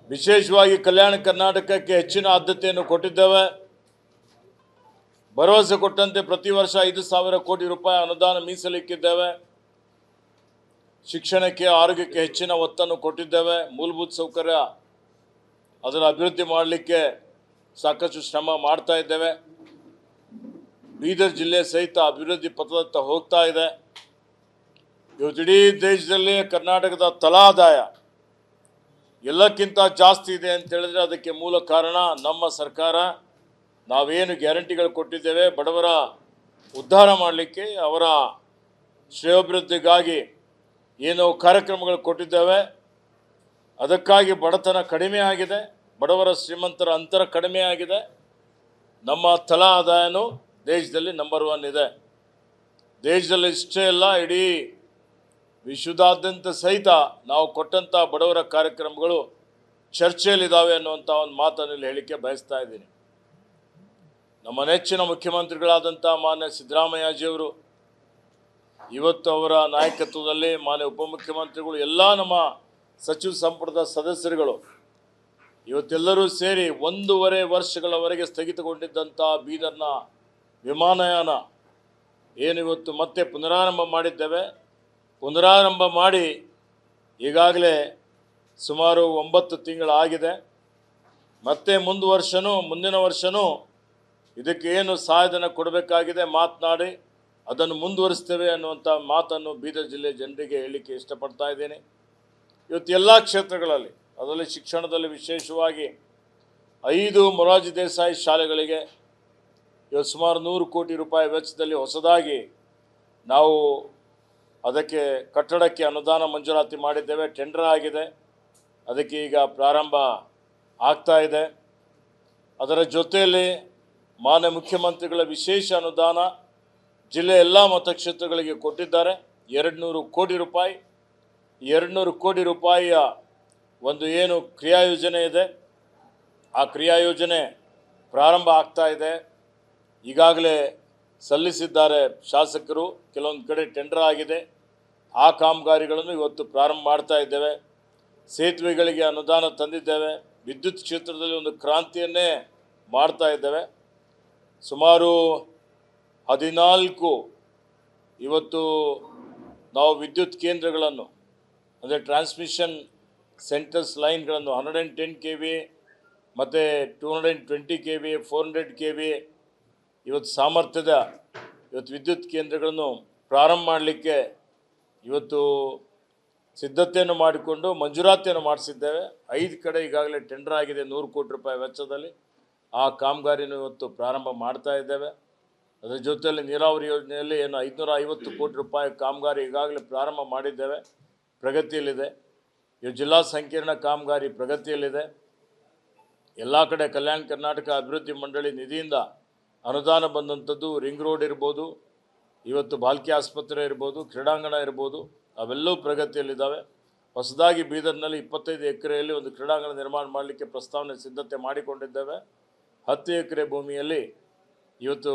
ವಿಶೇಷವಾಗಿ ಕಲ್ಯಾಣ ಕರ್ನಾಟಕಕ್ಕೆ ಹೆಚ್ಚಿನ ಆದ್ಯತೆಯನ್ನು ಕೊಟ್ಟಿದ್ದೇವೆ. ಭರವಸೆ ಕೊಟ್ಟಂತೆ ಪ್ರತಿ ವರ್ಷ 5,000 ಕೋಟಿ ರೂಪಾಯಿ ಅನುದಾನ ಮೀಸಲಿಕ್ಕಿದ್ದೇವೆ. ಶಿಕ್ಷಣಕ್ಕೆ, ಆರೋಗ್ಯಕ್ಕೆ ಹೆಚ್ಚಿನ ಒತ್ತನ್ನು ಕೊಟ್ಟಿದ್ದೇವೆ. ಮೂಲಭೂತ ಸೌಕರ್ಯ ಅದರ ಅಭಿವೃದ್ಧಿ ಮಾಡಲಿಕ್ಕೆ ಸಾಕಷ್ಟು ಶ್ರಮ ಮಾಡ್ತಾ ಇದ್ದೇವೆ. ಬೀದರ್ ಜಿಲ್ಲೆ ಸಹಿತ ಅಭಿವೃದ್ಧಿ ಪಥದತ್ತ ಹೋಗ್ತಾ ಇದೆ. ಇವತ್ತು ಇಡೀ ದೇಶದಲ್ಲಿ ಕರ್ನಾಟಕದ ತಲಾದಾಯ ಎಲ್ಲಕ್ಕಿಂತ ಜಾಸ್ತಿ ಇದೆ ಅಂತ ಹೇಳಿದ್ರೆ ಅದಕ್ಕೆ ಮೂಲ ಕಾರಣ ನಮ್ಮ ಸರ್ಕಾರ. ನಾವೇನು ಗ್ಯಾರಂಟಿಗಳು ಕೊಟ್ಟಿದ್ದೇವೆ ಬಡವರ ಉದ್ಧಾರ ಮಾಡಲಿಕ್ಕೆ, ಅವರ ಶ್ರೇಯೋಭಿವೃದ್ಧಿಗಾಗಿ ಏನು ಕಾರ್ಯಕ್ರಮಗಳು ಕೊಟ್ಟಿದ್ದೇವೆ, ಅದಕ್ಕಾಗಿ ಬಡತನ ಕಡಿಮೆ ಆಗಿದೆ, ಬಡವರ ಶ್ರೀಮಂತರ ಅಂತರ ಕಡಿಮೆ ಆಗಿದೆ. ನಮ್ಮ ತಲಾ ಆದಾಯನೂ ದೇಶದಲ್ಲಿ ನಂಬರ್ 1 ಇದೆ. ದೇಶದಲ್ಲಿ ಇಷ್ಟೇ ಅಲ್ಲ, ಇಡೀ ವಿಶ್ವದಾದ್ಯಂತ ಸಹಿತ ನಾವು ಕೊಟ್ಟಂಥ ಬಡವರ ಕಾರ್ಯಕ್ರಮಗಳು ಚರ್ಚೆಯಲ್ಲಿದ್ದಾವೆ ಅನ್ನುವಂಥ ಒಂದು ಮಾತನ್ನು ಇಲ್ಲಿ ಹೇಳಿಕೆ ಬಯಸ್ತಾ ಇದ್ದೀನಿ. ನಮ್ಮ ನೆಚ್ಚಿನ ಮುಖ್ಯಮಂತ್ರಿಗಳಾದಂಥ ಮಾನ್ಯ ಸಿದ್ದರಾಮಯ್ಯಜಿಯವರು ಇವತ್ತು ಅವರ ನಾಯಕತ್ವದಲ್ಲಿ ಮಾನ್ಯ ಉಪಮುಖ್ಯಮಂತ್ರಿಗಳು ಎಲ್ಲ ನಮ್ಮ ಸಚಿವ ಸಂಪುಟದ ಸದಸ್ಯರುಗಳು ಇವತ್ತೆಲ್ಲರೂ ಸೇರಿ 1.5 ವರ್ಷಗಳವರೆಗೆ ಸ್ಥಗಿತಗೊಂಡಿದ್ದಂಥ ಬೀದರ್ನ ವಿಮಾನಯಾನ ಏನು ಇವತ್ತು ಮತ್ತೆ ಪುನರಾರಂಭ ಮಾಡಿದ್ದೇವೆ. ಪುನರಾರಂಭ ಮಾಡಿ ಈಗಾಗಲೇ ಸುಮಾರು 9 ತಿಂಗಳಾಗಿದೆ. ಮತ್ತೆ ಮುಂದಿನ ವರ್ಷವೂ ಇದಕ್ಕೆ ಏನು ಸಹಾಯಧನ ಕೊಡಬೇಕಾಗಿದೆ ಮಾತನಾಡಿ ಅದನ್ನು ಮುಂದುವರಿಸ್ತೇವೆ ಅನ್ನುವಂಥ ಮಾತನ್ನು ಬೀದರ್ ಜಿಲ್ಲೆ ಜನರಿಗೆ ಹೇಳಲಿಕ್ಕೆ ಇಷ್ಟಪಡ್ತಾ ಇದ್ದೇನೆ. ಇವತ್ತು ಎಲ್ಲ ಕ್ಷೇತ್ರಗಳಲ್ಲಿ, ಅದರಲ್ಲಿ ಶಿಕ್ಷಣದಲ್ಲಿ ವಿಶೇಷವಾಗಿ 5 ಮೊರಾರ್ಜಿ ದೇಸಾಯಿ ಶಾಲೆಗಳಿಗೆ ಇವತ್ತು ಸುಮಾರು 100 ಕೋಟಿ ರೂಪಾಯಿ ವೆಚ್ಚದಲ್ಲಿ ಹೊಸದಾಗಿ ನಾವು ಅದಕ್ಕೆ ಕಟ್ಟಡಕ್ಕೆ ಅನುದಾನ ಮಂಜೂರಾತಿ ಮಾಡಿದ್ದೇವೆ. ಟೆಂಡರ್ ಆಗಿದೆ, ಅದಕ್ಕೆ ಈಗ ಪ್ರಾರಂಭ ಆಗ್ತಾ ಇದೆ. ಅದರ ಜೊತೆಯಲ್ಲಿ ಮಾನ್ಯ ಮುಖ್ಯಮಂತ್ರಿಗಳ ವಿಶೇಷ ಅನುದಾನ ಜಿಲ್ಲೆಯ ಎಲ್ಲ ಮತಕ್ಷೇತ್ರಗಳಿಗೆ ಕೊಟ್ಟಿದ್ದಾರೆ. 200 ಕೋಟಿ ರೂಪಾಯಿ. 200 ಕೋಟಿ ರೂಪಾಯಿಯ ಒಂದು ಏನು ಕ್ರಿಯಾಯೋಜನೆ ಇದೆ, ಆ ಕ್ರಿಯಾಯೋಜನೆ ಪ್ರಾರಂಭ ಆಗ್ತಾ ಇದೆ. ಈಗಾಗಲೇ ಸಲ್ಲಿಸಿದ್ದಾರೆ ಶಾಸಕರು. ಕೆಲವೊಂದು ಕಡೆ ಟೆಂಡರ್ ಆಗಿದೆ. ಆ ಕಾಮಗಾರಿಗಳನ್ನು ಇವತ್ತು ಪ್ರಾರಂಭ ಮಾಡ್ತಾ ಇದ್ದೇವೆ. ಸೇತುವೆಗಳಿಗೆ ಅನುದಾನ ತಂದಿದ್ದೇವೆ. ವಿದ್ಯುತ್ ಕ್ಷೇತ್ರದಲ್ಲಿ ಒಂದು ಕ್ರಾಂತಿಯನ್ನೇ ಮಾಡ್ತಾ ಇದ್ದೇವೆ. ಸುಮಾರು 14 ಇವತ್ತು ನಾವು ವಿದ್ಯುತ್ ಕೇಂದ್ರಗಳನ್ನು, ಅಂದರೆ ಟ್ರಾನ್ಸ್ಮಿಷನ್ ಸೆಂಟರ್ಸ್ ಲೈನ್ಗಳನ್ನು 110 KV ಮತ್ತು 220 KV, 400 KV ಇವತ್ತು ಸಾಮರ್ಥ್ಯದ ವಿದ್ಯುತ್ ಕೇಂದ್ರಗಳನ್ನು ಪ್ರಾರಂಭ ಮಾಡಲಿಕ್ಕೆ ಇವತ್ತು ಸಿದ್ಧತೆಯನ್ನು ಮಾಡಿಕೊಂಡು ಮಂಜೂರಾತಿಯನ್ನು ಮಾಡಿಸಿದ್ದೇವೆ. 5 ಕಡೆ ಈಗಾಗಲೇ ಟೆಂಡರ್ ಆಗಿದೆ 100 ಕೋಟಿ ರೂಪಾಯಿ ವೆಚ್ಚದಲ್ಲಿ. ಆ ಕಾಮಗಾರಿಯನ್ನು ಇವತ್ತು ಪ್ರಾರಂಭ ಮಾಡ್ತಾ ಇದ್ದೇವೆ. ಅದರ ಜೊತೆಯಲ್ಲಿ ನೀರಾವರಿ ಯೋಜನೆಯಲ್ಲಿ ಏನು 550 ಕೋಟಿ ರೂಪಾಯಿ ಕಾಮಗಾರಿ ಈಗಾಗಲೇ ಪ್ರಾರಂಭ ಮಾಡಿದ್ದೇವೆ, ಪ್ರಗತಿಯಲ್ಲಿದೆ. ಇವತ್ತು ಜಿಲ್ಲಾ ಸಂಕೀರ್ಣ ಕಾಮಗಾರಿ ಪ್ರಗತಿಯಲ್ಲಿದೆ. ಎಲ್ಲ ಕಡೆ ಕಲ್ಯಾಣ ಕರ್ನಾಟಕ ಅಭಿವೃದ್ಧಿ ಮಂಡಳಿ ನಿಧಿಯಿಂದ ಅನುದಾನ ಬಂದಂಥದ್ದು ರಿಂಗ್ ರೋಡ್ ಇರ್ಬೋದು, ಇವತ್ತು ಬಾಲ್ಕಿ ಆಸ್ಪತ್ರೆ ಇರ್ಬೋದು, ಕ್ರೀಡಾಂಗಣ ಇರ್ಬೋದು, ಅವೆಲ್ಲವೂ ಪ್ರಗತಿಯಲ್ಲಿದ್ದಾವೆ. ಹೊಸದಾಗಿ ಬೀದರ್ನಲ್ಲಿ 25 ಎಕರೆಯಲ್ಲಿ ಒಂದು ಕ್ರೀಡಾಂಗಣ ನಿರ್ಮಾಣ ಮಾಡಲಿಕ್ಕೆ ಪ್ರಸ್ತಾವನೆ ಸಿದ್ಧತೆ ಮಾಡಿಕೊಂಡಿದ್ದೇವೆ. 10 ಎಕರೆ ಭೂಮಿಯಲ್ಲಿ ಇವತ್ತು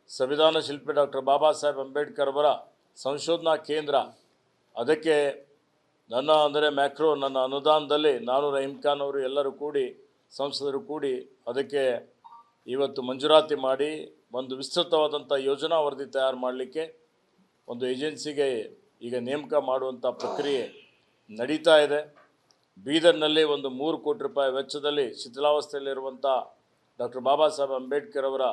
ಸಂವಿಧಾನ ಶಿಲ್ಪಿ ಡಾಕ್ಟರ್ ಬಾಬಾ ಸಾಹೇಬ್ ಅಂಬೇಡ್ಕರ್ ಅವರ ಸಂಶೋಧನಾ ಕೇಂದ್ರ, ಅದಕ್ಕೆ ನನ್ನ ಅನುದಾನದಲ್ಲಿ ನಾನು, ರಹೀಮ್ ಖಾನ್ ಅವರು ಎಲ್ಲರೂ ಕೂಡಿ, ಸಂಸದರು ಕೂಡಿ ಅದಕ್ಕೆ ಇವತ್ತು ಮಂಜೂರಾತಿ ಮಾಡಿ ಒಂದು ವಿಸ್ತೃತವಾದಂಥ ಯೋಜನಾ ವರದಿ ತಯಾರು ಮಾಡಲಿಕ್ಕೆ ಒಂದು ಏಜೆನ್ಸಿಗೆ ಈಗ ನೇಮಕ ಮಾಡುವಂಥ ಪ್ರಕ್ರಿಯೆ ನಡೀತಾ ಇದೆ. ಬೀದರ್ನಲ್ಲಿ ಒಂದು 3 ಕೋಟಿ ರೂಪಾಯಿ ವೆಚ್ಚದಲ್ಲಿ ಶಿಥಿಲಾವಸ್ಥೆಯಲ್ಲಿರುವಂಥ ಡಾಕ್ಟರ್ ಬಾಬಾ ಸಾಹೇಬ್ ಅಂಬೇಡ್ಕರ್ ಅವರ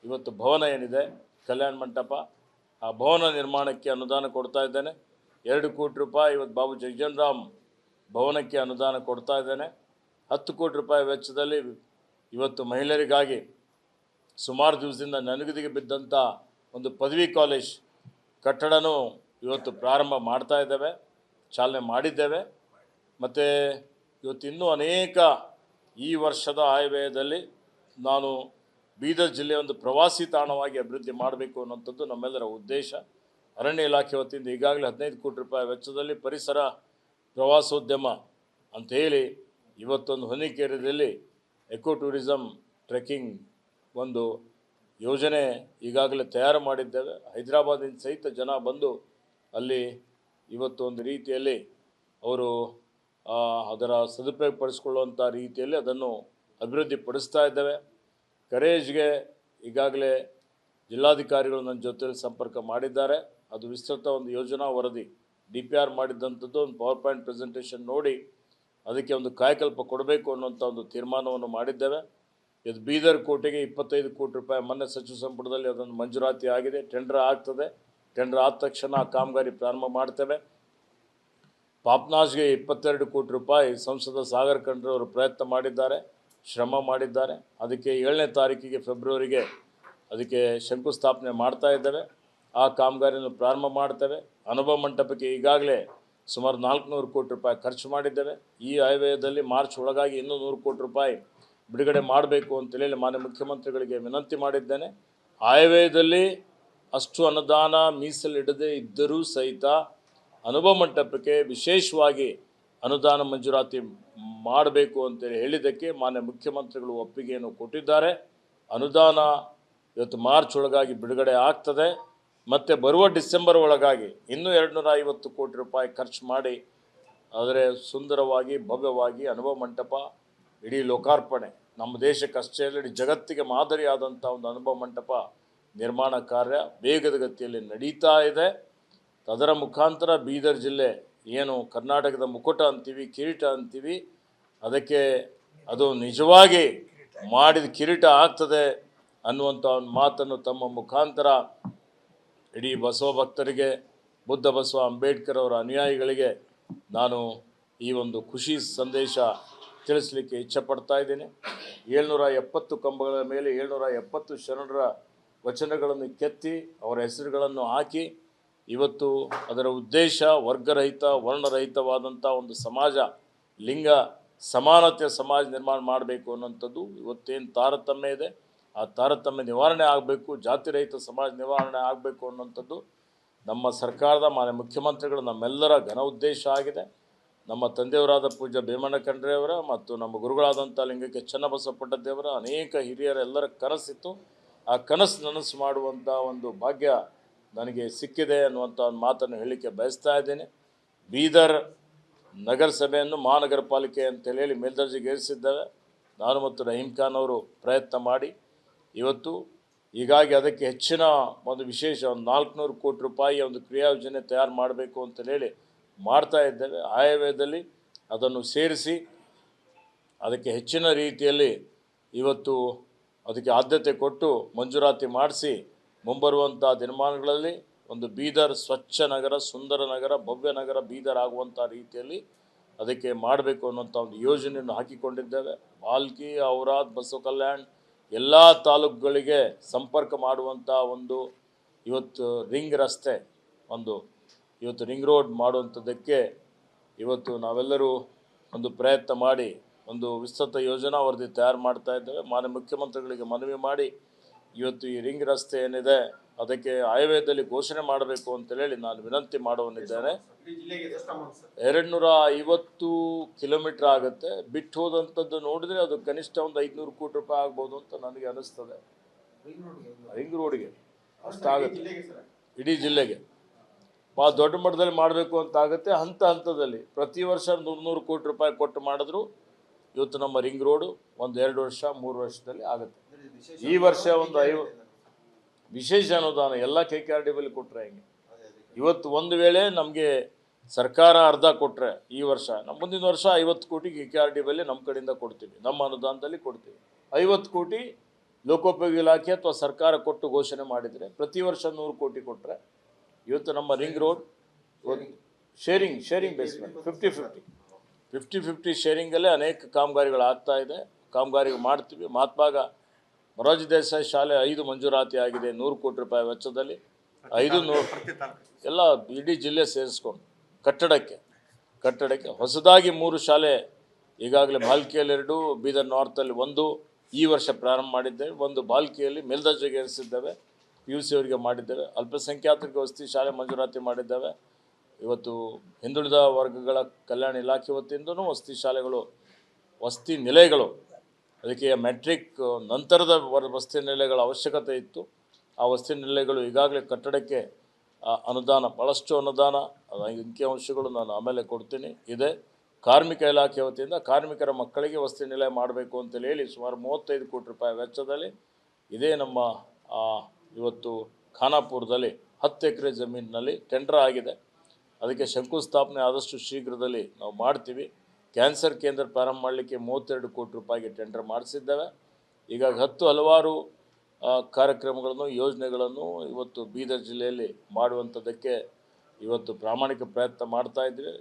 ಇವತ್ತು ಭವನ ಏನಿದೆ, ಕಲ್ಯಾಣ ಮಂಟಪ, ಆ ಭವನ ನಿರ್ಮಾಣಕ್ಕೆ ಅನುದಾನ ಕೊಡ್ತಾ ಇದ್ದೇನೆ. 2 ಕೋಟಿ ರೂಪಾಯಿ ಇವತ್ತು ಬಾಬು ಜಗಜೀವನ್ ರಾಮ್ ಭವನಕ್ಕೆ ಅನುದಾನ ಕೊಡ್ತಾ ಇದ್ದೇನೆ. 10 ಕೋಟಿ ರೂಪಾಯಿ ವೆಚ್ಚದಲ್ಲಿ ಇವತ್ತು ಮಹಿಳೆಯರಿಗಾಗಿ ಸುಮಾರು ದಿವಸದಿಂದ ನನೆಗುದಿಗೆ ಬಿದ್ದಂಥ ಒಂದು ಪದವಿ ಕಾಲೇಜ್ ಕಟ್ಟಡನೂ ಇವತ್ತು ಪ್ರಾರಂಭ ಮಾಡ್ತಾ ಇದ್ದೇವೆ, ಚಾಲನೆ ಮಾಡಿದ್ದೇವೆ. ಮತ್ತು ಇವತ್ತು ಇನ್ನೂ ಅನೇಕ ಈ ವರ್ಷದ ಆಯವ್ಯಯದಲ್ಲಿ ನಾನು ಬೀದರ್ ಜಿಲ್ಲೆಯ ಒಂದು ಪ್ರವಾಸಿ ತಾಣವಾಗಿ ಅಭಿವೃದ್ಧಿ ಮಾಡಬೇಕು ಅನ್ನೋಂಥದ್ದು ನಮ್ಮೆಲ್ಲರ ಉದ್ದೇಶ. ಅರಣ್ಯ ಇಲಾಖೆ ವತಿಯಿಂದ ಈಗಾಗಲೇ 15 ಕೋಟಿ ರೂಪಾಯಿ ವೆಚ್ಚದಲ್ಲಿ ಪರಿಸರ ಪ್ರವಾಸೋದ್ಯಮ ಅಂಥೇಳಿ ಇವತ್ತೊಂದು ಹೊನ್ನಿಕೇರಿಯಲ್ಲಿ ಎಕೋ ಟೂರಿಸಮ್ ಟ್ರೆಕ್ಕಿಂಗ್ ಒಂದು ಯೋಜನೆ ಈಗಾಗಲೇ ತಯಾರು ಮಾಡಿದ್ದೇವೆ. ಹೈದರಾಬಾದಿಂದ ಸಹಿತ ಜನ ಬಂದು ಅಲ್ಲಿ ಇವತ್ತು ಒಂದು ರೀತಿಯಲ್ಲಿ ಅವರು ಅದರ ಸದುಪಯೋಗಪಡಿಸಿಕೊಳ್ಳುವಂಥ ರೀತಿಯಲ್ಲಿ ಅದನ್ನು ಅಭಿವೃದ್ಧಿಪಡಿಸ್ತಾ ಇದ್ದೇವೆ. ಕರೇಜ್ಗೆ ಈಗಾಗಲೇ ಜಿಲ್ಲಾಧಿಕಾರಿಗಳು ನನ್ನ ಜೊತೆಯಲ್ಲಿ ಸಂಪರ್ಕ ಮಾಡಿದ್ದಾರೆ. ಅದು ವಿಸ್ತೃತ ಒಂದು ಯೋಜನಾ ವರದಿ DPR ಮಾಡಿದ್ದಂಥದ್ದು ಒಂದು ಪವರ್ ಪಾಯಿಂಟ್ ಪ್ರೆಸೆಂಟೇಷನ್ ನೋಡಿ ಅದಕ್ಕೆ ಒಂದು ಕಾಯಕಲ್ಪ ಕೊಡಬೇಕು ಅನ್ನುವಂಥ ಒಂದು ತೀರ್ಮಾನವನ್ನು ಮಾಡಿದ್ದೇವೆ. ಇದು ಬೀದರ್ ಕೋಟೆಗೆ 25 ಕೋಟಿ ರೂಪಾಯಿ ಮೊನ್ನೆ ಸಚಿವ ಸಂಪುಟದಲ್ಲಿ ಅದೊಂದು ಮಂಜೂರಾತಿ ಆಗಿದೆ. ಟೆಂಡರ್ ಆಗ್ತದೆ. ಟೆಂಡರ್ ಆದ ತಕ್ಷಣ ಆ ಕಾಮಗಾರಿ ಪ್ರಾರಂಭ ಮಾಡ್ತೇವೆ. ಪಾಪ್ನಾಜ್ಗೆ 22 ಕೋಟಿ ರೂಪಾಯಿ ಸಂಸದ ಸಾಗರ್ ಖಂಡ್ರೆ ಅವರು ಪ್ರಯತ್ನ ಮಾಡಿದ್ದಾರೆ, ಶ್ರಮ ಮಾಡಿದ್ದಾರೆ. ಅದಕ್ಕೆ 7ನೇ ತಾರೀಕಿಗೆ ಫೆಬ್ರವರಿಗೆ ಅದಕ್ಕೆ ಶಂಕುಸ್ಥಾಪನೆ ಮಾಡ್ತಾ ಇದ್ದೇವೆ. ಆ ಕಾಮಗಾರಿಯನ್ನು ಪ್ರಾರಂಭ ಮಾಡ್ತೇವೆ. ಅನುಭವ ಮಂಟಪಕ್ಕೆ ಈಗಾಗಲೇ ಸುಮಾರು 400 ಕೋಟಿ ರೂಪಾಯಿ ಖರ್ಚು ಮಾಡಿದ್ದೇವೆ. ಈ ಆಯವ್ಯಯದಲ್ಲಿ ಮಾರ್ಚ್ ಒಳಗಾಗಿ ಇನ್ನೂ 100 ಕೋಟಿ ರೂಪಾಯಿ ಬಿಡುಗಡೆ ಮಾಡಬೇಕು ಅಂತೇಳಿ ಮಾನ್ಯ ಮುಖ್ಯಮಂತ್ರಿಗಳಿಗೆ ವಿನಂತಿ ಮಾಡಿದ್ದೇನೆ. ಆಯವ್ಯಯದಲ್ಲಿ ಅಷ್ಟು ಅನುದಾನ ಮೀಸಲಿಡದೇ ಇದ್ದರೂ ಸಹಿತ ಅನುಭವ ಮಂಟಪಕ್ಕೆ ವಿಶೇಷವಾಗಿ ಅನುದಾನ ಮಂಜೂರಾತಿ ಮಾಡಬೇಕು ಅಂತೇಳಿ ಹೇಳಿದ್ದಕ್ಕೆ ಮಾನ್ಯ ಮುಖ್ಯಮಂತ್ರಿಗಳು ಒಪ್ಪಿಗೆಯನ್ನು ಕೊಟ್ಟಿದ್ದಾರೆ. ಅನುದಾನ ಇವತ್ತು ಮಾರ್ಚ್ ಒಳಗಾಗಿ ಬಿಡುಗಡೆ ಆಗ್ತದೆ. ಮತ್ತು ಬರುವ ಡಿಸೆಂಬರ್ ಒಳಗಾಗಿ ಇನ್ನೂ 250 ಕೋಟಿ ರೂಪಾಯಿ ಖರ್ಚು ಮಾಡಿ ಆದರೆ ಸುಂದರವಾಗಿ ಭವ್ಯವಾಗಿ ಅನುಭವ ಮಂಟಪ ಇಡೀ ಲೋಕಾರ್ಪಣೆ, ನಮ್ಮ ದೇಶಕ್ಕಷ್ಟೇ ಅಲ್ಲ ಇಡೀ ಜಗತ್ತಿಗೆ ಮಾದರಿಯಾದಂಥ ಒಂದು ಅನುಭವ ಮಂಟಪ ನಿರ್ಮಾಣ ಕಾರ್ಯ ವೇಗದ ಗತಿಯಲ್ಲಿ ನಡೀತಾ ಇದೆ. ಅದರ ಮುಖಾಂತರ ಬೀದರ್ ಜಿಲ್ಲೆ ಏನು ಕರ್ನಾಟಕದ ಮುಕುಟ ಅಂತೀವಿ, ಕಿರೀಟ ಅಂತೀವಿ, ಅದಕ್ಕೆ ಅದು ನಿಜವಾಗಿ ಮಾಡಿದ ಕಿರೀಟ ಆಗ್ತದೆ ಅನ್ನುವಂಥ ಒಂದು ಮಾತನ್ನು ತಮ್ಮ ಮುಖಾಂತರ ಇಡೀ ಬಸವ ಭಕ್ತರಿಗೆ, ಬುದ್ಧ ಬಸವ ಅಂಬೇಡ್ಕರ್ ಅವರ ಅನುಯಾಯಿಗಳಿಗೆ ನಾನು ಈ ಒಂದು ಖುಷಿ ಸಂದೇಶ ತಿಳಿಸಲಿಕ್ಕೆ ಇಚ್ಛಪಡ್ತಾ ಇದ್ದೀನಿ. 770 ಕಂಬಗಳ ಮೇಲೆ 770 ಶರಣರ ವಚನಗಳನ್ನು ಕೆತ್ತಿ ಅವರ ಹೆಸರುಗಳನ್ನು ಹಾಕಿ ಇವತ್ತು ಅದರ ಉದ್ದೇಶ ವರ್ಗರಹಿತ ವರ್ಣರಹಿತವಾದಂಥ ಒಂದು ಸಮಾಜ, ಲಿಂಗ ಸಮಾನತೆಯ ಸಮಾಜ ನಿರ್ಮಾಣ ಮಾಡಬೇಕು ಅನ್ನೋಂಥದ್ದು. ಇವತ್ತೇನು ತಾರತಮ್ಯ ಇದೆ ಆ ತಾರತಮ್ಯ ನಿವಾರಣೆ ಆಗಬೇಕು, ಜಾತಿರಹಿತ ಸಮಾಜ ನಿವಾರಣೆ ಆಗಬೇಕು ಅನ್ನೋಂಥದ್ದು ನಮ್ಮ ಸರ್ಕಾರದ ಮಾನ್ಯ ಮುಖ್ಯಮಂತ್ರಿಗಳು ನಮ್ಮೆಲ್ಲರ ಘನ ಉದ್ದೇಶ ಆಗಿದೆ. ನಮ್ಮ ತಂದೆಯವರಾದ ಪೂಜ್ಯ ಭೀಮಣ್ಣ ಖಂಡ್ರೆಯವರ ಮತ್ತು ನಮ್ಮ ಗುರುಗಳಾದಂಥ ಲಿಂಗಕ್ಕೆ ಚನ್ನಬಸವ ಪಟ್ಟದೇವರ ಅನೇಕ ಹಿರಿಯರೆಲ್ಲರ ಕನಸಿತ್ತು. ಆ ಕನಸು ನನಸು ಮಾಡುವಂಥ ಒಂದು ಭಾಗ್ಯ ನನಗೆ ಸಿಕ್ಕಿದೆ ಅನ್ನುವಂಥ ಒಂದು ಮಾತನ್ನು ಹೇಳಲಿಕ್ಕೆ ಬಯಸ್ತಾ ಇದ್ದೇನೆ. ಬೀದರ್ ನಗರಸಭೆಯನ್ನು ಮಹಾನಗರ ಪಾಲಿಕೆ ಅಂತೇಳಿ ಮೇಲ್ದರ್ಜೆಗೆ ಏರಿಸಿದ್ದೇವೆ. ನಾನು ಮತ್ತು ರಹೀಂ ಖಾನ್ ಅವರು ಪ್ರಯತ್ನ ಮಾಡಿ ಇವತ್ತು ಹೀಗಾಗಿ ಅದಕ್ಕೆ ಹೆಚ್ಚಿನ ಒಂದು ವಿಶೇಷ ಒಂದು 400 ಕೋಟಿ ರೂಪಾಯಿಯ ಒಂದು ಕ್ರಿಯಾಯೋಜನೆ ತಯಾರು ಮಾಡಬೇಕು ಅಂತೇಳಿ ಮಾಡ್ತಾ ಇದ್ದೇವೆ. ಆಯವ್ಯಯದಲ್ಲಿ ಅದನ್ನು ಸೇರಿಸಿ ಅದಕ್ಕೆ ಹೆಚ್ಚಿನ ರೀತಿಯಲ್ಲಿ ಇವತ್ತು ಅದಕ್ಕೆ ಆದ್ಯತೆ ಕೊಟ್ಟು ಮಂಜೂರಾತಿ ಮಾಡಿಸಿ ಮುಂಬರುವಂಥ ದಿನಮಾನಗಳಲ್ಲಿ ಒಂದು ಬೀದರ್ ಸ್ವಚ್ಛ ನಗರ, ಸುಂದರ ನಗರ, ಭವ್ಯ ನಗರ ಬೀದರ್ ಆಗುವಂಥ ರೀತಿಯಲ್ಲಿ ಅದಕ್ಕೆ ಮಾಡಬೇಕು ಅನ್ನೋಂಥ ಒಂದು ಯೋಜನೆಯನ್ನು ಹಾಕಿಕೊಂಡಿದ್ದೇವೆ. ಬಾಲ್ಕಿ, ಔರಾದ್, ಬಸವ ಕಲ್ಯಾಣ್ ಎಲ್ಲ ತಾಲೂಕುಗಳಿಗೆ ಸಂಪರ್ಕ ಮಾಡುವಂಥ ಒಂದು ಇವತ್ತು ರಿಂಗ್ ರಸ್ತೆ, ಇವತ್ತು ರಿಂಗ್ ರೋಡ್ ಮಾಡುವಂಥದ್ದಕ್ಕೆ ಇವತ್ತು ನಾವೆಲ್ಲರೂ ಒಂದು ಪ್ರಯತ್ನ ಮಾಡಿ ಒಂದು ವಿಸ್ತೃತ ಯೋಜನಾ ವರದಿ ತಯಾರು ಮಾಡ್ತಾ ಇದ್ದೇವೆ. ಮಾನ್ಯ ಮುಖ್ಯಮಂತ್ರಿಗಳಿಗೆ ಮನವಿ ಮಾಡಿ ಇವತ್ತು ಈ ರಿಂಗ್ ರಸ್ತೆ ಏನಿದೆ ಅದಕ್ಕೆ ಆಯವ್ಯಯದಲ್ಲಿ ಘೋಷಣೆ ಮಾಡಬೇಕು ಅಂತೇಳಿ ನಾನು ವಿನಂತಿ ಮಾಡುವನಿದ್ದೇನೆ. 250 ಕಿಲೋಮೀಟ್ರ್ ಆಗುತ್ತೆ. ಬಿಟ್ಟು ಹೋದಂಥದ್ದು ನೋಡಿದರೆ ಅದು ಕನಿಷ್ಠ ಒಂದು 500 ಕೋಟಿ ರೂಪಾಯಿ ಆಗ್ಬೋದು ಅಂತ ನನಗೆ ಅನಿಸ್ತದೆ. ರಿಂಗ್ ರೋಡ್ಗೆ ಅಷ್ಟಾಗುತ್ತೆ, ಇಡೀ ಜಿಲ್ಲೆಗೆ ಭಾಳ ದೊಡ್ಡ ಮಟ್ಟದಲ್ಲಿ ಮಾಡಬೇಕು ಅಂತ ಆಗುತ್ತೆ. ಹಂತ ಹಂತದಲ್ಲಿ ಪ್ರತಿ ವರ್ಷ 100 ಕೋಟಿ ರೂಪಾಯಿ ಕೊಟ್ಟು ಮಾಡಿದ್ರು ಇವತ್ತು ನಮ್ಮ ರಿಂಗ್ ರೋಡು ಒಂದು 2 ವರ್ಷ 3 ವರ್ಷದಲ್ಲಿ ಆಗುತ್ತೆ. ಈ ವರ್ಷ ಒಂದು ವಿಶೇಷ ಅನುದಾನ ಎಲ್ಲ KKRDBಯಲ್ಲಿ ಕೊಟ್ಟರೆ ಹೆಂಗೆ. ಇವತ್ತು ಒಂದು ವೇಳೆ ನಮಗೆ ಸರ್ಕಾರ ಅರ್ಧ ಕೊಟ್ಟರೆ ಈ ವರ್ಷ, ನಮ್ಮ ಮುಂದಿನ ವರ್ಷ 50 ಕೋಟಿ KKRDBಯಲ್ಲಿ ನಮ್ಮ ಕಡೆಯಿಂದ ಕೊಡ್ತೀವಿ, ನಮ್ಮ ಅನುದಾನದಲ್ಲಿ ಕೊಡ್ತೀವಿ. 50 ಕೋಟಿ ಲೋಕೋಪಯೋಗಿ ಇಲಾಖೆ ಅಥವಾ ಸರ್ಕಾರ ಕೊಟ್ಟು ಘೋಷಣೆ ಮಾಡಿದರೆ ಪ್ರತಿ ವರ್ಷ 100 ಕೋಟಿ ಕೊಟ್ಟರೆ ಇವತ್ತು ನಮ್ಮ ರಿಂಗ್ ರೋಡ್ ಶೇರಿಂಗ್ ಬೇಸ್ಮೆಂಟ್ 50-50 ಶೇರಿಂಗಲ್ಲೇ ಅನೇಕ ಕಾಮಗಾರಿಗಳಾಗ್ತಾ ಇದೆ. ಕಾಮಗಾರಿ ಮಾಡ್ತೀವಿ. ಮಹಾತ್ಮಾಗ ಮೊರಾರ್ಜಿ ದೇಸಾಯಿ ಶಾಲೆ 5 ಮಂಜೂರಾತಿ ಆಗಿದೆ 100 ಕೋಟಿ ರೂಪಾಯಿ ವೆಚ್ಚದಲ್ಲಿ. 500 ಎಲ್ಲ ಇಡೀ ಜಿಲ್ಲೆ ಸೇರಿಸ್ಕೊಂಡು ಕಟ್ಟಡಕ್ಕೆ ಹೊಸದಾಗಿ 3 ಶಾಲೆ ಈಗಾಗಲೇ ಬಾಲ್ಕಿಯಲ್ಲಿ 2, ಬೀದರ್ ನಾರ್ತಲ್ಲಿ 1 ಈ ವರ್ಷ ಪ್ರಾರಂಭ ಮಾಡಿದ್ದೇವೆ. ಒಂದು ಬಾಲ್ಕಿಯಲ್ಲಿ ಮೇಲ್ದರ್ಜೆಗೆ ಏರಿಸಿದ್ದೇವೆ, PUC ಅವರಿಗೆ ಮಾಡಿದ್ದೇವೆ. ಅಲ್ಪಸಂಖ್ಯಾತರಿಗೆ ವಸತಿ ಶಾಲೆ ಮಂಜೂರಾತಿ ಮಾಡಿದ್ದೇವೆ. ಇವತ್ತು ಹಿಂದುಳಿದ ವರ್ಗಗಳ ಕಲ್ಯಾಣ ಇಲಾಖೆ ವತಿಯಿಂದನೂ ವಸತಿ ನಿಲಯಗಳು ಅದಕ್ಕೆ ಮೆಟ್ರಿಕ್ ನಂತರದ ವಸತಿ ನಿಲಯಗಳ ಅವಶ್ಯಕತೆ ಇತ್ತು. ಆ ವಸತಿ ನಿಲಯಗಳು ಈಗಾಗಲೇ ಕಟ್ಟಡಕ್ಕೆ ಅನುದಾನ, ಭಾಳಷ್ಟು ಅನುದಾನ, ಅಂಕಿಅಂಶಗಳು ನಾನು ಆಮೇಲೆ ಕೊಡ್ತೀನಿ ಇದೆ. ಕಾರ್ಮಿಕ ಇಲಾಖೆ ವತಿಯಿಂದ ಕಾರ್ಮಿಕರ ಮಕ್ಕಳಿಗೆ ವಸತಿ ನಿಲಯ ಮಾಡಬೇಕು ಅಂತೇಳಿ ಹೇಳಿ ಸುಮಾರು 35 ಕೋಟಿ ರೂಪಾಯಿ ವೆಚ್ಚದಲ್ಲಿ ಇದೇ ನಮ್ಮ ಇವತ್ತು ಖಾನಾಪುರದಲ್ಲಿ 10 ಎಕರೆ ಜಮೀನಿನಲ್ಲಿ ಟೆಂಡರ್ ಆಗಿದೆ. ಅದಕ್ಕೆ ಶಂಕುಸ್ಥಾಪನೆ ಆದಷ್ಟು ಶೀಘ್ರದಲ್ಲಿ ನಾವು ಮಾಡ್ತೀವಿ. ಕ್ಯಾನ್ಸರ್ ಕೇಂದ್ರ ಪ್ರಾರಂಭ ಮಾಡಲಿಕ್ಕೆ 32 ಕೋಟಿ ರೂಪಾಯಿಗೆ ಟೆಂಡರ್ ಮಾಡಿಸಿದ್ದೇವೆ. ಹೀಗಾಗಿ ಹಲವಾರು ಕಾರ್ಯಕ್ರಮಗಳನ್ನು ಯೋಜನೆಗಳನ್ನು ಇವತ್ತು ಬೀದರ್ ಜಿಲ್ಲೆಯಲ್ಲಿ ಮಾಡುವಂಥದ್ದಕ್ಕೆ ಇವತ್ತು ಪ್ರಾಮಾಣಿಕ ಪ್ರಯತ್ನ ಮಾಡ್ತಾ ಇದ್ದೀವಿ.